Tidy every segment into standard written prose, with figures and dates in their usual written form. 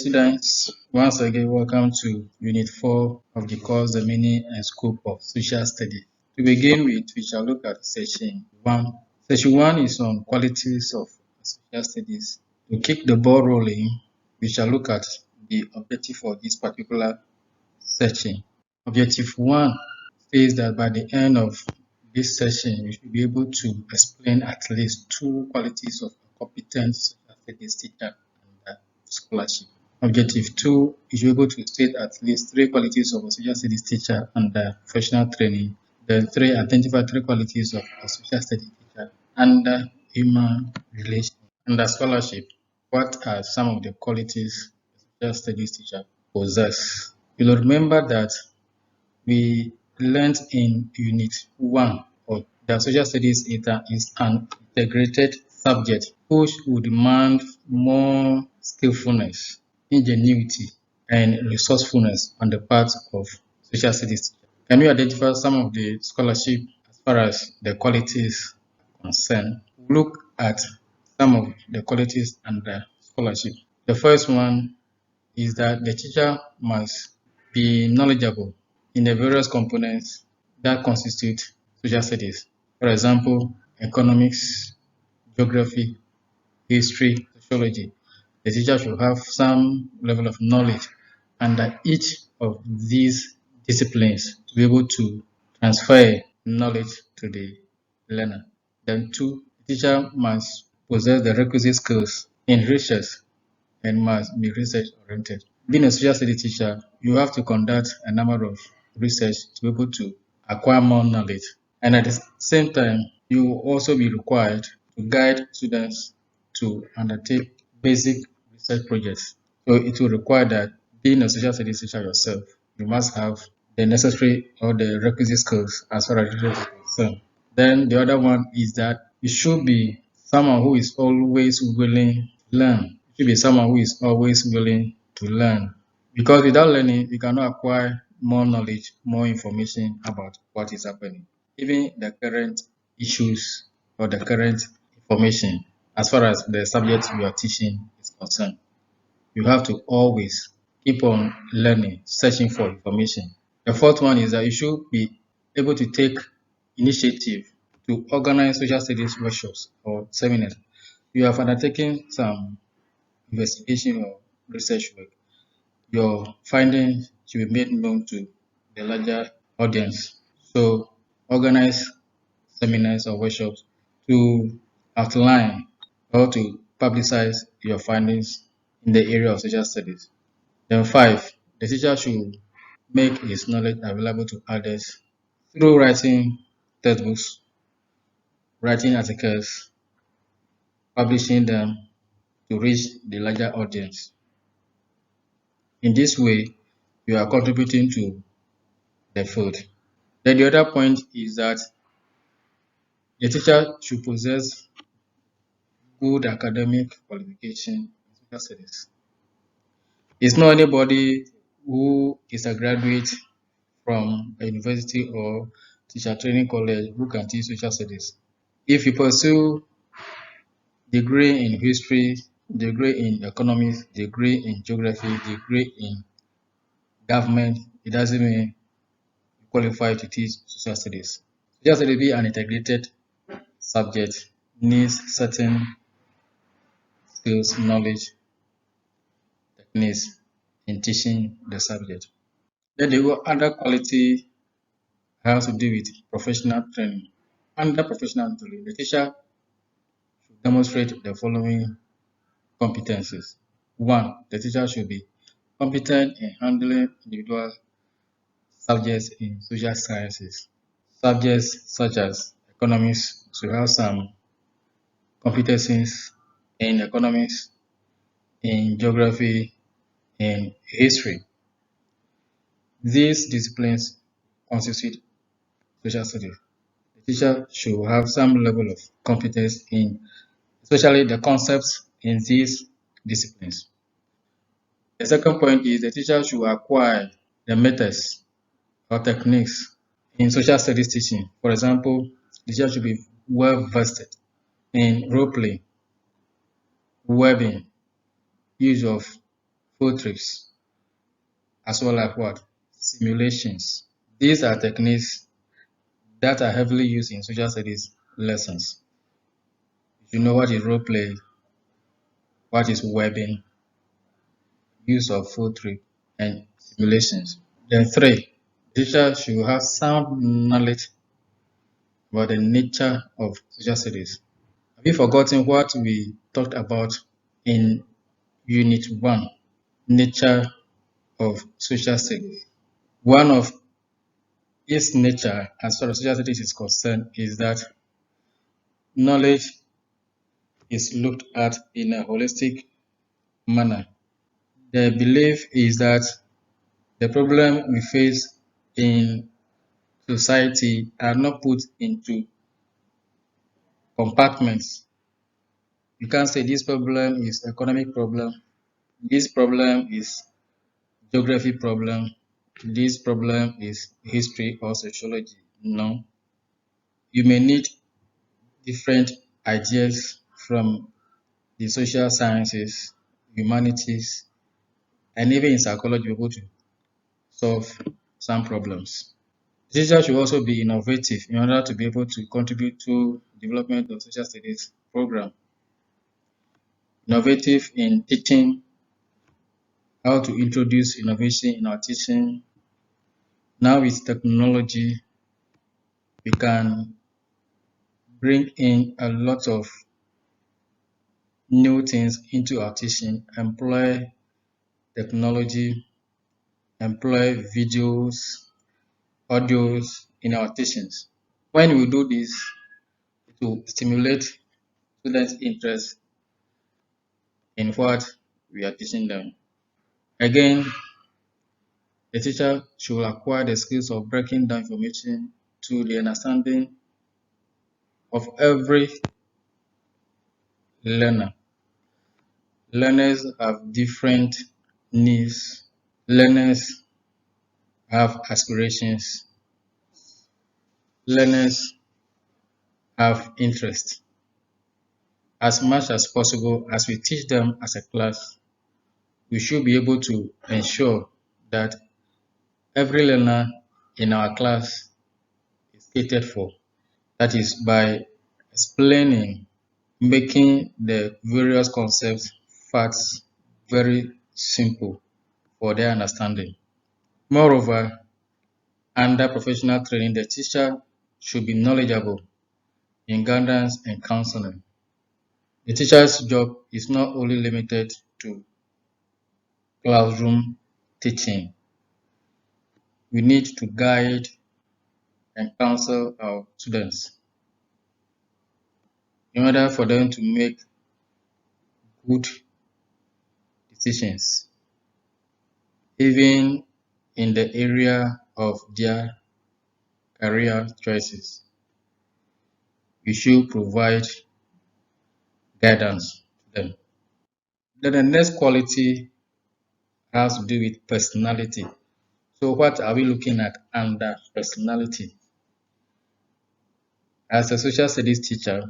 students, once again welcome to Unit 4 of the course The Meaning and Scope of Social Studies. To begin with, we shall look at Section 1. Section 1 is on qualities of social studies. To kick the ball rolling, we shall look at the objective for this particular section. Objective 1 says that by the end of this session, you should be able to explain at least 2 qualities of a competent social studies teacher and scholarship. Objective 2 is able to state at least 3 qualities of a social studies teacher under professional training. Then 3 identify 3 qualities of a social studies teacher under human relations. Under scholarship, what are some of the qualities a social studies teacher possess? You'll remember that we learned in Unit 1 of that social studies is an integrated subject which will demand more skillfulness, ingenuity, and resourcefulness on the part of social studies teacher. Can you identify some of the scholarship as far as the qualities are concerned? Look at some of the qualities under scholarship. The first one is that the teacher must be knowledgeable in the various components that constitute social studies. For example, economics, geography, history, sociology. The teacher should have some level of knowledge under each of these disciplines to be able to transfer knowledge to the learner. Then 2, the teacher must possess the requisite skills in research and must be research oriented. Being a social studies teacher, you have to conduct a number of research to be able to acquire more knowledge. And at the same time, you will also be required to guide students to undertake basic research projects. So it will require that being a social studies teacher yourself, you must have the necessary or the requisite skills as far as research is concerned. Then the other one is that you should be someone who is always willing to learn. You should be someone who is always willing to learn. Because without learning, you cannot acquire more knowledge, more information about what is happening. Even the current issues or the current information as far as the subject you are teaching is concerned. You have to always keep on learning, searching for information. The fourth one is that you should be able to take initiative to organize social studies workshops or seminars. You have undertaken some investigation or research work. Your findings should be made known to the larger audience. So organize seminars or workshops to outline or to publicize your findings in the area of social studies. Then 5, the teacher should make his knowledge available to others through writing textbooks, writing articles, publishing them to reach the larger audience. In this way, you are contributing to the field. Then the other point is that the teacher should possess good academic qualification in social studies. It's not anybody who is a graduate from a university or teacher training college who can teach social studies. If you pursue degree in history, degree in economics, degree in geography, degree in government, it doesn't mean you qualify to teach social studies. Social studies be an integrated subject, needs certain skills, knowledge, techniques in teaching the subject. Then the other quality has to do with professional training. Under professional training, the teacher should demonstrate the following competencies. 1, the teacher should be competent in handling individual subjects in social sciences. Subjects such as economics should have some competencies in economics, in geography, in history. These disciplines constitute social studies. The teacher should have some level of competence in especially the concepts in these disciplines. The second point is the teacher should acquire the methods or techniques in social studies teaching. For example, the teacher should be well versed in role play, webbing, use of field trips, as well as what? Simulations. These are techniques that are heavily used in social studies lessons. You know what is role play, what is webbing, use of field trip, and simulations. Then three, teacher should have sound knowledge about the nature of social studies. Have you forgotten what we talked about in Unit 1, nature of social studies? One of its nature as far as social studies is concerned is that knowledge is looked at in a holistic manner. The belief is that the problem we face in society are not put into compartments. You can't say this problem is economic problem, this problem is geography problem, this problem is history or sociology. No, you may need different ideas from the social sciences, humanities, and even in psychology, be able to solve some problems. Teachers should also be innovative in order to be able to contribute to development of social studies program. Innovative in teaching, how to introduce innovation in our teaching. Now with technology, we can bring in a lot of new things into our teaching, employ technology, employ videos, audios in our teachings. When we do this, it will stimulate students' interest in what we are teaching them. Again, the teacher should acquire the skills of breaking down information to the understanding of every learner. Learners have different needs. Learners have aspirations. Learners have interest. As much as possible, as we teach them as a class, we should be able to ensure that every learner in our class is catered for. That is by explaining, making the various concepts, facts very simple for their understanding. Moreover, under professional training, the teacher should be knowledgeable in guidance and counseling. The teacher's job is not only limited to classroom teaching. We need to guide and counsel our students in order for them to make good decisions, even in the area of their career choices. We should provide guidance to them. Then the next quality has to do with personality. So what are we looking at under personality? As a social studies teacher,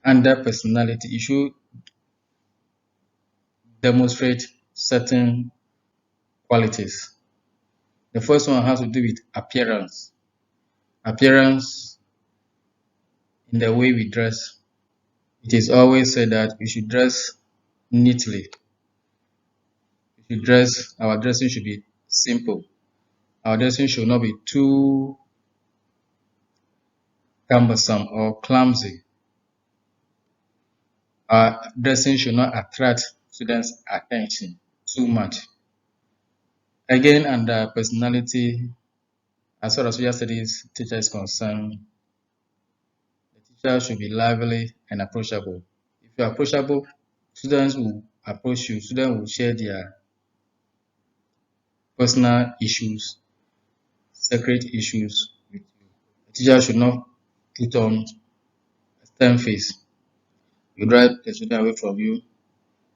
under personality, you should demonstrate certain qualities. The first one has to do with appearance. Appearance in the way we dress. It is always said that we should dress neatly. Our dressing should be simple. Our dressing should not be too cumbersome or clumsy. Our dressing should not attract students' attention too much. Again, under personality, as far as social studies teacher is concerned, the teacher should be lively and approachable. If you are approachable, students will approach you. Students will share their personal issues, secret issues with you. The teacher should not put on a stern face. You drive the student away from you.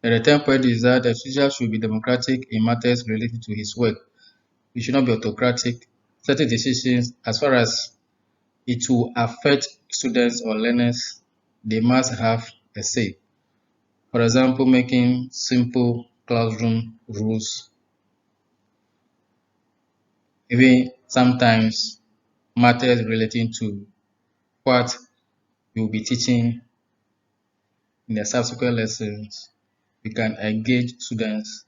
And the third point is that the teacher should be democratic in matters related to his work. He should not be autocratic. Certain decisions, as far as it will affect students or learners, they must have a say. For example, making simple classroom rules, even sometimes matters relating to what you'll be teaching in the subsequent lessons. You can engage students,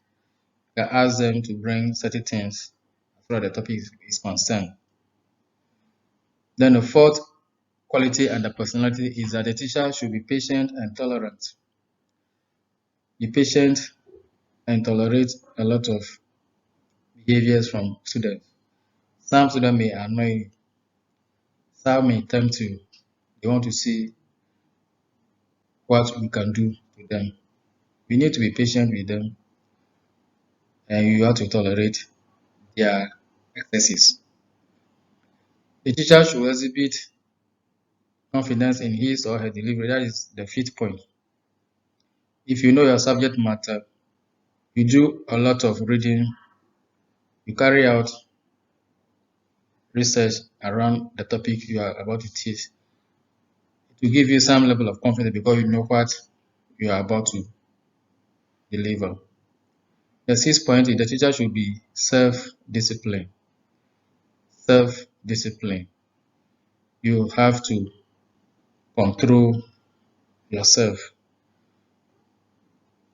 you can ask them to bring certain things as far as the topic is concerned. Then the fourth quality and the personality is that the teacher should be patient and tolerant. Be patient and tolerate a lot of behaviors from students. Some students may annoy you, some may tempt you. They want to see what we can do to them. We need to be patient with them and you have to tolerate their excesses. The teacher should exhibit confidence in his or her delivery. That is the fifth point. If you know your subject matter, you do a lot of reading, you carry out research around the topic you are about to teach, it will give you some level of confidence because you know what you are about to deliver. The sixth point is the teacher should be self-disciplined. Self-discipline. You have to control yourself.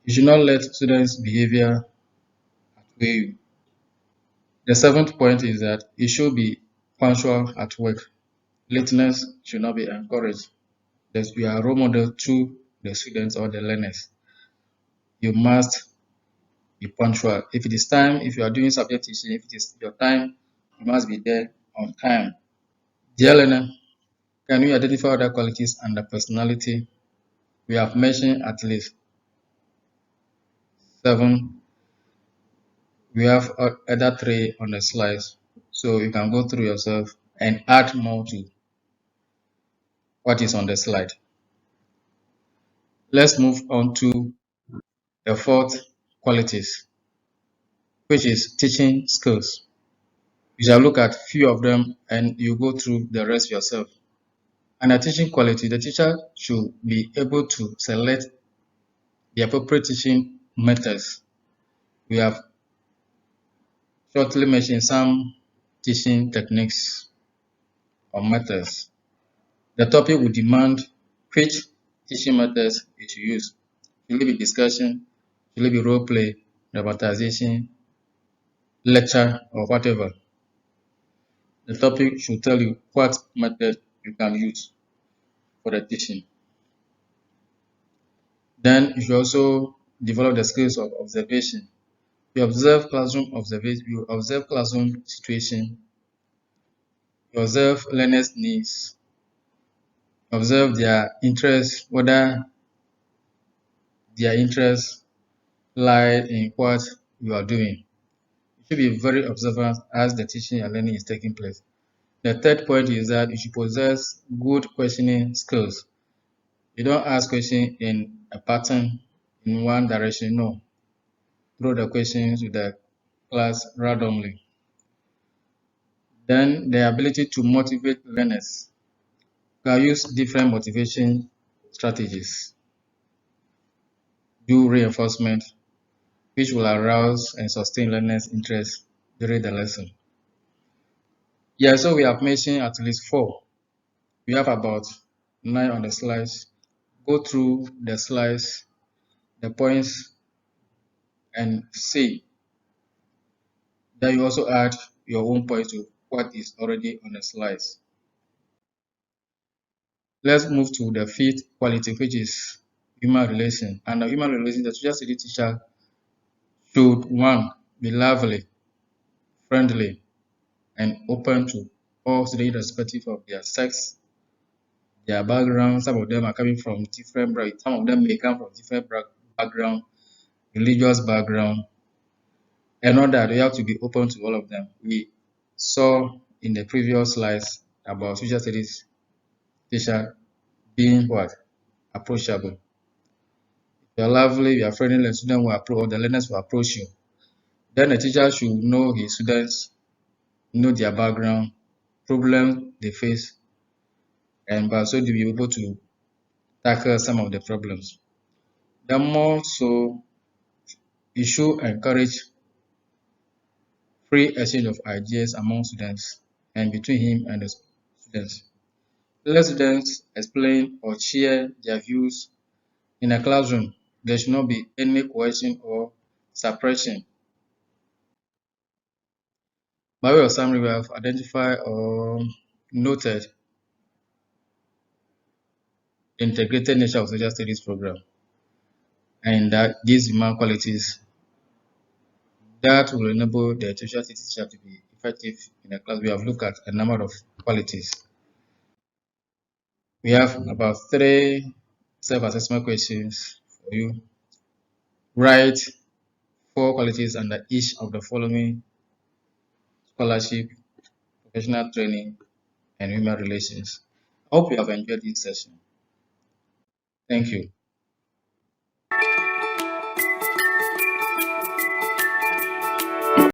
You should not let students' behavior outweigh you. The seventh point is that you should be punctual at work. Lateness should not be encouraged. That you are a role model to the students or the learners. You must be punctual. If it is time, if you are doing subject teaching, if it is your time, you must be there on time. Dear learner, can you identify other qualities and the personality? We have mentioned at least 7. We have other 3 on the slides. So you can go through yourself and add more to what is on the slide. Let's move on to the fourth qualities, which is teaching skills. You shall look at few of them and you go through the rest yourself. And a teaching quality, the teacher should be able to select the appropriate teaching methods. We have shortly mentioned some teaching techniques or methods. The topic will demand which teaching methods you should use. Should it be discussion? Should it be role play, dramatization, lecture, or whatever? The topic should tell you what method you can use for the teaching. Then you should also develop the skills of observation. You observe classroom observation, you observe classroom situation, you observe learners' needs, observe their interests, whether their interests lie in what you are doing. You should be very observant as the teaching and learning is taking place. The third point is that you should possess good questioning skills. You don't ask questions in a pattern in one direction, no. Throw the questions to the class randomly. Then the ability to motivate learners. You can use different motivation strategies. Do reinforcement, which will arouse and sustain learners' interest during the lesson. Yeah, so we have mentioned at least 4. We have about 9 on the slides. Go through the slides, the points, and see that you also add your own points to what is already on the slides. Let's move to the fifth quality, which is human relation. And the human relation, the teacher should 1. Be lively, friendly, and open to all students irrespective of their sex, their background. Some of them are coming from different backgrounds. Some of them may come from different background, religious background, and all that. We have to be open to all of them. We saw in the previous slides about social studies teacher being what? Approachable. If you're lively, you are friendly, the student will approach, or the learners will approach you. Then the teacher should know his students, know their background, problems they face, and by so to be able to tackle some of the problems. Then more so, It should encourage free exchange of ideas among students and between him and the students. Let students explain or share their views in a classroom. There should not be any coercion or suppression. By way of summary, we have identified or noted the integrated nature of social studies program and that these human qualities that will enable the social studies teacher to be effective in a class. We have looked at a number of qualities. We have about 3 self-assessment questions for you. Write 4 qualities under each of the following: scholarship, professional training, and human relations. I hope you have enjoyed this session. Thank you.